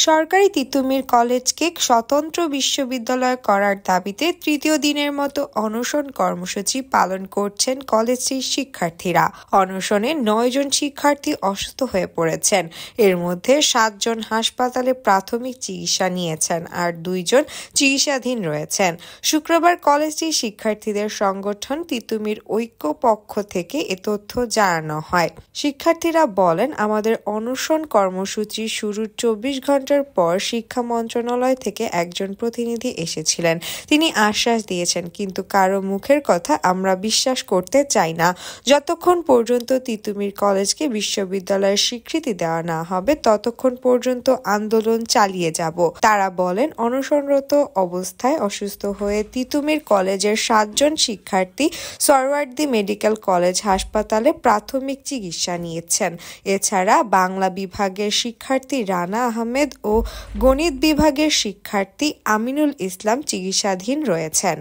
সরকারি তিতুমির কলেজকে স্বতন্ত্র বিশ্ববিদ্যালয় করার দাবিতে তৃতীয় দিনের মতো অনশন কর্মসূচি পালন করছেন কলেজটির শিক্ষার্থীরা। অনশনে 9 জন শিক্ষার্থী অসুস্থ হয়ে পড়েছেন। এর মধ্যে 7 জন হাসপাতালে প্রাথমিক চিকিৎসা নিয়েছেন আর 2 জন চিকিৎসাধীন রয়েছেন। শুক্রবার কলেজটির শিক্ষার্থীদের সংগঠন তিতুমির ঐক্য পক্ষ থেকে এ তথ্য জানানো হয়। শিক্ষার্থীরা বলেন, আমাদের অনশন কর্মসূচি শুরুর 24 ঘন্টার পর শিক্ষা মন্ত্রণালয় থেকে একজন প্রতিনিধি এসেছিলেন। তিনি আশ্বাস দিয়েছেন, কিন্তু কারো মুখের কথা আমরা বিশ্বাস করতে চাই না। যতক্ষণ পর্যন্ত তিতুমির কলেজকে বিশ্ববিদ্যালয়ের স্বীকৃতি দেওয়া না হবে ততক্ষণ পর্যন্ত আন্দোলন চালিয়ে যাব। তারা বলেন, অনশনরত অবস্থায় অসুস্থ হয়ে তিতুমির কলেজের 7 জন শিক্ষার্থী সরওয়ার্দী মেডিকেল কলেজ হাসপাতালে প্রাথমিক চিকিৎসা নিয়েছেন। এছাড়া বাংলা বিভাগের শিক্ষার্থী রানা আহমেদ ও গণিত বিভাগের শিক্ষার্থী আমিনুল ইসলাম চিকিৎসাধীন রয়েছেন।